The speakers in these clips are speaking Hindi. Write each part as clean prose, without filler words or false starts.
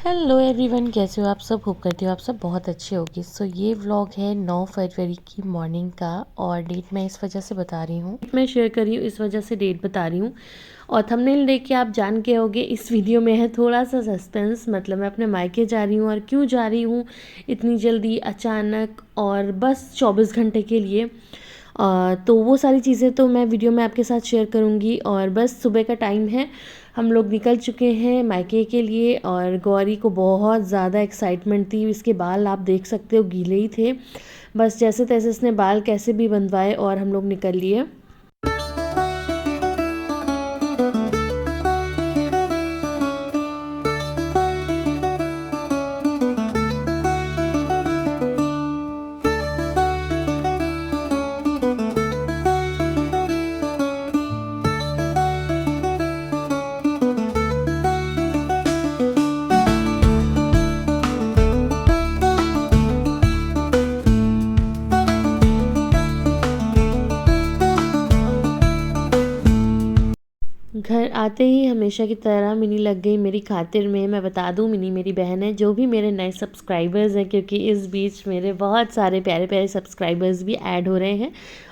हेलो एवरीवन, कैसे हो आप सब। होप करती हो आप सब बहुत अच्छे होगी। सो ये व्लॉग है 9 फरवरी की मॉर्निंग का और डेट मैं इस वजह से बता रही हूँ, मैं शेयर कर रही हूँ इस वजह से डेट बता रही हूँ। और थंबनेल देख के आप जान के होगे इस वीडियो में है थोड़ा सा सस्पेंस, मतलब मैं अपने मायके जा रही हूँ और क्यों जा रही हूँ इतनी जल्दी अचानक और बस 24 घंटे के लिए। तो वो सारी चीज़ें तो मैं वीडियो में आपके साथ शेयर करूँगी। और बस सुबह का टाइम है, हम लोग निकल चुके हैं मायके के लिए और गौरी को बहुत ज़्यादा एक्साइटमेंट थी। इसके बाल आप देख सकते हो गीले ही थे, बस जैसे तैसे इसने बाल कैसे भी बंधवाए और हम लोग निकल लिए। घर आते ही हमेशा की तरह मिनी लग गई मेरी खातिर में। मैं बता दूं मिनी मेरी बहन है, जो भी मेरे नए सब्सक्राइबर्स हैं, क्योंकि इस बीच मेरे बहुत सारे प्यारे प्यारे सब्सक्राइबर्स भी ऐड हो रहे हैं।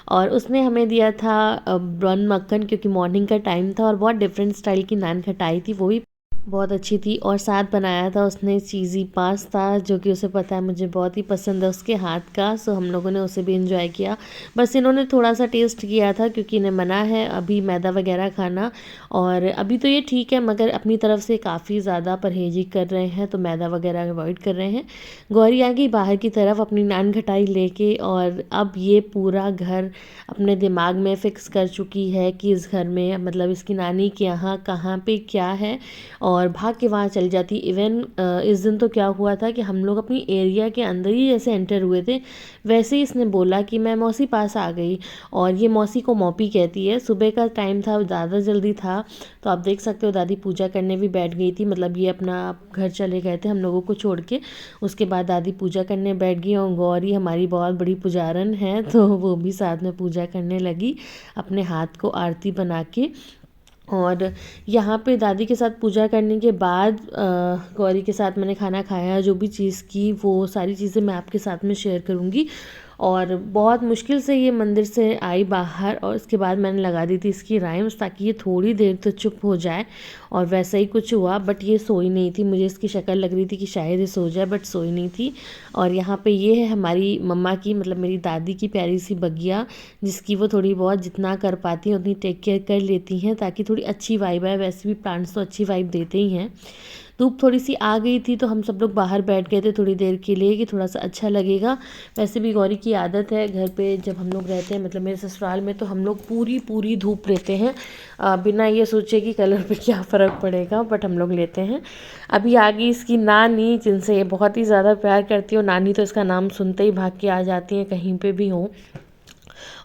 और उसने हमें दिया था बन मक्खन, क्योंकि मॉर्निंग का टाइम था और बहुत डिफरेंट स्टाइल की नान खटाई थी, वो भी बहुत अच्छी थी। और साथ बनाया था उसने चीज़ी पास्ता, जो कि उसे पता है मुझे बहुत ही पसंद है उसके हाथ का। सो हम लोगों ने उसे भी इंजॉय किया। बस इन्होंने थोड़ा सा टेस्ट किया था क्योंकि इन्हें मना है अभी मैदा वगैरह खाना। और अभी तो ये ठीक है, मगर अपनी तरफ से काफ़ी ज़्यादा परहेजी कर रहे हैं, तो मैदा वगैरह अवॉइड कर रहे हैं। गौरी आ गई बाहर की तरफ अपनी नान खटाई लेके, और अब ये पूरा घर अपने दिमाग में फ़िक्स कर चुकी है कि इस घर में, मतलब इसकी नानी के यहाँ कहाँ पे क्या है, और भाग के वहाँ चली जाती। इवन इस दिन तो क्या हुआ था कि हम लोग अपनी एरिया के अंदर ही जैसे एंटर हुए थे, वैसे ही इसने बोला कि मैं मौसी पास आ गई। और ये मौसी को मौपी कहती है। सुबह का टाइम था, ज़्यादा जल्दी था, तो आप देख सकते हो दादी पूजा करने भी बैठ गई थी। मतलब ये अपना घर चले गए थे हम लोगों को छोड़ के, उसके बाद दादी पूजा करने बैठ गई। और गौरी हमारी बहुत बड़ी पुजारन है, तो वो भी साथ में पूजा करने लगी अपने हाथ को आरती बना के। और यहाँ पे दादी के साथ पूजा करने के बाद गौरी के साथ मैंने खाना खाया। जो भी चीज़ की वो सारी चीज़ें मैं आपके साथ में शेयर करूँगी। और बहुत मुश्किल से ये मंदिर से आई बाहर, और उसके बाद मैंने लगा दी थी इसकी राइम्स ताकि ये थोड़ी देर तो चुप हो जाए। और वैसा ही कुछ हुआ, बट ये सोई नहीं थी। मुझे इसकी शक्ल लग रही थी कि शायद ये सो जाए, बट सोई नहीं थी। और यहाँ पे ये है हमारी मम्मा की, मतलब मेरी दादी की प्यारी सी बगिया, जिसकी वो थोड़ी बहुत जितना कर पाती हैं उतनी टेक केयर कर लेती हैं ताकि थोड़ी अच्छी वाइब आए। वैसे भी प्लांट्स तो अच्छी वाइब देते ही हैं। धूप थोड़ी सी आ गई थी तो हम सब लोग बाहर बैठ गए थे थोड़ी देर के लिए कि थोड़ा सा अच्छा लगेगा। वैसे भी गौरी की आदत है घर पे जब हम लोग रहते हैं, मतलब मेरे ससुराल में, तो हम लोग पूरी पूरी धूप लेते हैं बिना ये सोचे कि कलर पे क्या फ़र्क पड़ेगा, बट हम लोग लेते हैं। अभी आ गई इसकी नानी, जिनसे ये बहुत ही ज़्यादा प्यार करती है। नानी तो इसका नाम सुनते ही भाग के आ जाती हैं कहीं पे भी हो।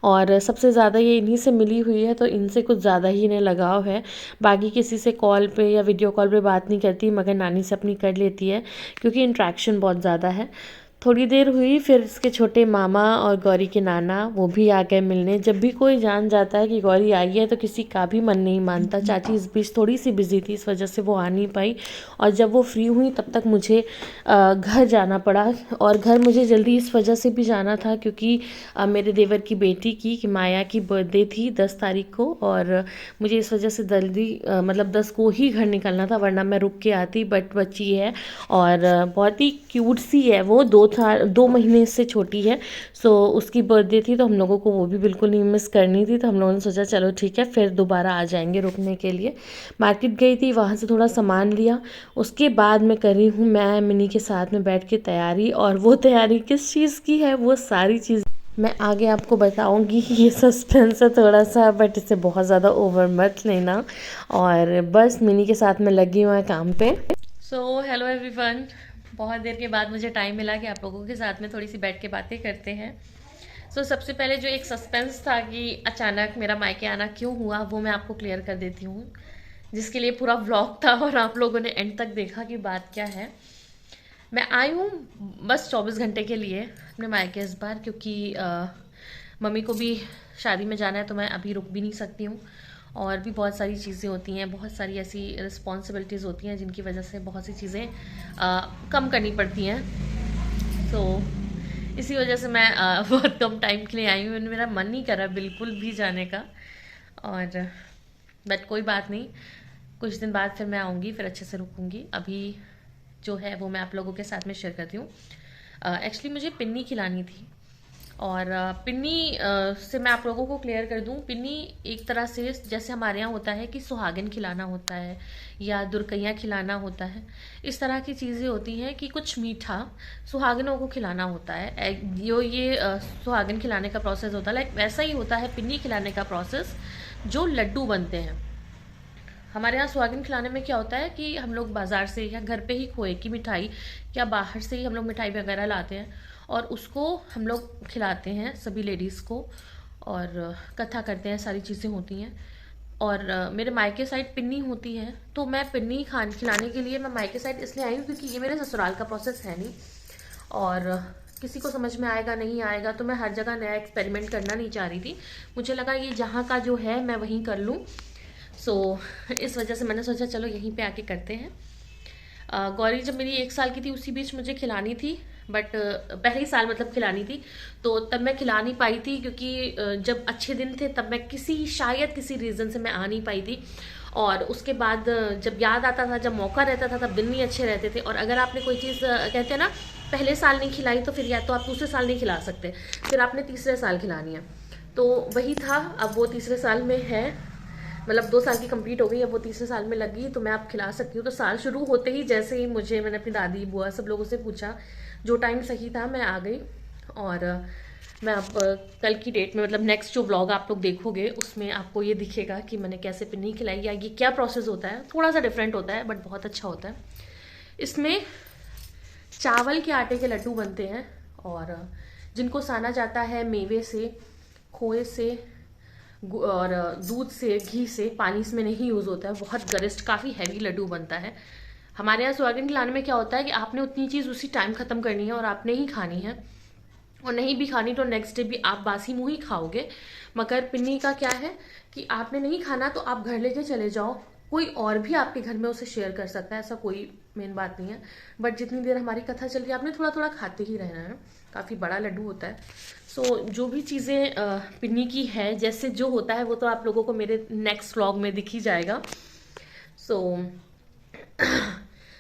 और सबसे ज़्यादा ये इन्हीं से मिली हुई है, तो इनसे कुछ ज़्यादा ही इन्हें लगाव है। बाकी किसी से कॉल पे या वीडियो कॉल पे बात नहीं करती, मगर नानी से अपनी कर लेती है क्योंकि इंट्रैक्शन बहुत ज़्यादा है। थोड़ी देर हुई, फिर इसके छोटे मामा और गौरी के नाना वो भी आ गए मिलने। जब भी कोई जान जाता है कि गौरी आई है तो किसी का भी मन नहीं मानता। चाची इस बीच थोड़ी सी बिजी थी, इस वजह से वो आ नहीं पाई। और जब वो फ्री हुई तब तक मुझे घर जाना पड़ा। और घर मुझे जल्दी इस वजह से भी जाना था क्योंकि मेरे देवर की बेटी की माया की बर्थडे थी 10 तारीख को, और मुझे इस वजह से जल्दी मतलब 10 को ही घर निकलना था, वरना मैं रुक के आती। बट बच्ची है और बहुत ही क्यूट सी है, वो 2 महीने से छोटी है। सो उसकी बर्थडे थी तो हम लोगों को वो भी बिल्कुल नहीं मिस करनी थी, तो हम लोगों ने सोचा चलो ठीक है फिर दोबारा आ जाएंगे रुकने के लिए। मार्केट गई थी, वहाँ से थोड़ा सामान लिया। उसके बाद मैं कर रही हूँ मैं मिनी के साथ में बैठ के तैयारी। और वो तैयारी किस चीज़ की है वो सारी चीज़ मैं आगे आपको बताऊंगी। ये सस्पेंस है थोड़ा सा, बट इसे बहुत ज़्यादा ओवर मत लेना। और बस मिनी के साथ में लगी हुआ है काम पे। सो हेलो एवरीवन, बहुत देर के बाद मुझे टाइम मिला कि आप लोगों के साथ में थोड़ी सी बैठ के बातें करते हैं। सबसे पहले जो एक सस्पेंस था कि अचानक मेरा मायके आना क्यों हुआ, वो मैं आपको क्लियर कर देती हूँ, जिसके लिए पूरा व्लॉग था और आप लोगों ने एंड तक देखा कि बात क्या है। मैं आई हूँ बस 24 घंटे के लिए अपने मायके इस बार, क्योंकि मम्मी को भी शादी में जाना है, तो मैं अभी रुक भी नहीं सकती हूँ। और भी बहुत सारी चीज़ें होती हैं, बहुत सारी ऐसी रिस्पॉन्सिबिलिटीज़ होती हैं जिनकी वजह से बहुत सी चीज़ें कम करनी पड़ती हैं। तो इसी वजह से मैं बहुत कम टाइम के लिए आई हूँ, मेरा मन नहीं कर रहा बिल्कुल भी जाने का। और बट कोई बात नहीं, कुछ दिन बाद फिर मैं आऊँगी, फिर अच्छे से रुकूँगी। अभी जो है वो मैं आप लोगों के साथ में शेयर करती हूँ। एक्चुअली मुझे पिन्नी खिलानी थी, और पिन्नी से मैं आप लोगों को क्लियर कर दूं, पिन्नी एक तरह से जैसे हमारे यहाँ होता है कि सुहागिन खिलाना होता है या दुर्कैया खिलाना होता है, इस तरह की चीज़ें होती हैं कि कुछ मीठा सुहागिनों को खिलाना होता है। ये सुहागिन खिलाने का प्रोसेस होता है, लाइक वैसा ही होता है पिन्नी खिलाने का प्रोसेस, जो लड्डू बनते हैं। हमारे यहाँ सुहागिन खिलाने में क्या होता है कि हम लोग बाज़ार से या घर पे ही खोए की मिठाई या बाहर से ही हम लोग मिठाई वगैरह लाते हैं और उसको हम लोग खिलाते हैं सभी लेडीज़ को, और कथा करते हैं, सारी चीज़ें होती हैं। और मेरे मायके साइड पिन्नी होती है, तो मैं पिन्नी खिलाने के लिए मैं मायके साइड इसलिए आई हूँ क्योंकि ये मेरे ससुराल का प्रोसेस है नहीं, और किसी को समझ में आएगा नहीं आएगा, तो मैं हर जगह नया एक्सपेरिमेंट करना नहीं चाह रही थी। मुझे लगा ये जहाँ का जो है मैं वहीं कर लूँ, इस वजह से मैंने सोचा चलो यहीं पे आके करते हैं। गौरी जब मेरी 1 साल की थी उसी बीच मुझे खिलानी थी, बट पहले ही साल मतलब खिलानी थी, तो तब मैं खिला नहीं पाई थी क्योंकि जब अच्छे दिन थे तब मैं शायद किसी रीज़न से मैं आ नहीं पाई थी। और उसके बाद जब याद आता था, जब मौका रहता था, तब दिन भी अच्छे रहते थे। और अगर आपने कोई चीज़ कहते हैं ना पहले साल नहीं खिलाई तो फिर या तो आप दूसरे साल नहीं खिला सकते, फिर आपने तीसरे साल खिलानी है। तो वही था, अब वो तीसरे साल में है, मतलब 2 साल की कंप्लीट हो गई, अब वो तीसरे साल में लगी, तो मैं आप खिला सकती हूँ। तो साल शुरू होते ही जैसे ही मैंने अपनी दादी बुआ सब लोगों से पूछा, जो टाइम सही था मैं आ गई। और मैं अब कल की डेट में मतलब नेक्स्ट जो व्लॉग आप लोग देखोगे उसमें आपको ये दिखेगा कि मैंने कैसे पिन्नी खिलाई या ये क्या प्रोसेस होता है। थोड़ा सा डिफरेंट होता है बट बहुत अच्छा होता है। इसमें चावल के आटे के लड्डू बनते हैं, और जिनको साना जाता है मेवे से, खोए से और दूध से, घी से। पानी इसमें नहीं यूज़ होता है, बहुत गरिष्ठ काफ़ी हैवी लड्डू बनता है। हमारे यहाँ सुहागिन खिलाने में क्या होता है कि आपने उतनी चीज़ उसी टाइम ख़त्म करनी है और आपने ही खानी है, और नहीं भी खानी तो नेक्स्ट डे भी आप बासी मुँह ही खाओगे। मगर पिन्नी का क्या है कि आपने नहीं खाना तो आप घर लेके चले जाओ, कोई और भी आपके घर में उसे शेयर कर सकता है, ऐसा कोई मेन बात नहीं है। बट जितनी देर हमारी कथा चल रही है आपने थोड़ा थोड़ा खाते ही रहना है। काफ़ी बड़ा लड्डू होता है। जो भी चीज़ें पिन्नी की है, जैसे जो होता है वो तो आप लोगों को मेरे नेक्स्ट व्लॉग में दिख ही जाएगा।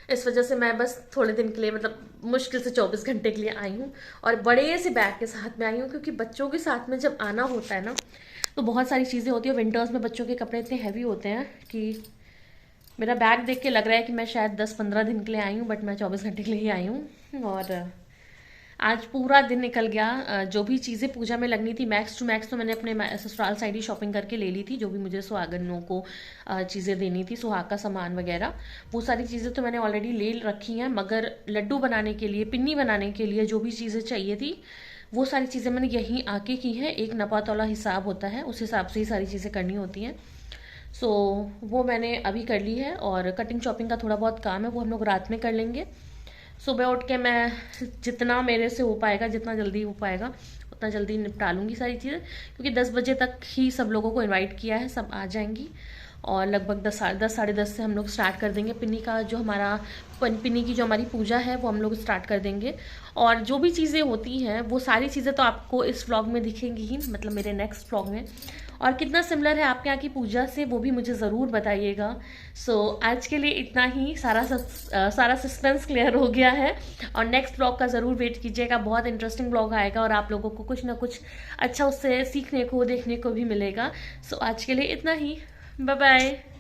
इस वजह से मैं बस थोड़े दिन के लिए, मतलब मुश्किल से 24 घंटे के लिए आई हूँ, और बड़े से बैग के साथ में आई हूँ, क्योंकि बच्चों के साथ में जब आना होता है ना तो बहुत सारी चीज़ें होती है। विंटर्स में बच्चों के कपड़े इतने हैवी होते हैं कि मेरा बैग देख के लग रहा है कि मैं शायद 10-15 दिन के लिए आई हूँ, बट मैं 24 घंटे के लिए ही आई हूँ। और आज पूरा दिन निकल गया। जो भी चीज़ें पूजा में लगनी थी मैक्स टू मैक्स तो मैंने अपने ससुराल साइड ही शॉपिंग करके ले ली थी। जो भी मुझे सुहागनों को चीज़ें देनी थी, सुहाग का सामान वगैरह, वो सारी चीज़ें तो मैंने ऑलरेडी ले रखी हैं। मगर लड्डू बनाने के लिए, पिन्नी बनाने के लिए जो भी चीज़ें चाहिए थी वो सारी चीज़ें मैंने यहीं आके की हैं। एक नपा तौला हिसाब होता है, उस हिसाब से ही सारी चीज़ें करनी होती हैं। वो मैंने अभी कर ली है, और कटिंग चॉपिंग का थोड़ा बहुत काम है वो हम लोग रात में कर लेंगे। सुबह उठ के मैं जितना मेरे से हो पाएगा, जितना जल्दी हो पाएगा उतना जल्दी निपटा लूँगी सारी चीज़ें, क्योंकि 10 बजे तक ही सब लोगों को इनवाइट किया है, सब आ जाएंगी। और लगभग 10, साढ़े 10 से हम लोग स्टार्ट कर देंगे पिन्नी का, जो हमारा पिन्नी की जो हमारी पूजा है वो हम लोग स्टार्ट कर देंगे। और जो भी चीज़ें होती हैं वो सारी चीज़ें तो आपको इस व्लॉग में दिखेंगी ही, मतलब मेरे नेक्स्ट व्लॉग में। और कितना सिमिलर है आपके यहाँ की पूजा से वो भी मुझे ज़रूर बताइएगा। आज के लिए इतना ही। सारा सस्पेंस क्लियर हो गया है, और नेक्स्ट ब्लॉग का ज़रूर वेट कीजिएगा। बहुत इंटरेस्टिंग ब्लॉग आएगा और आप लोगों को कुछ ना कुछ अच्छा उससे सीखने को, देखने को भी मिलेगा। आज के लिए इतना ही। Bye bye.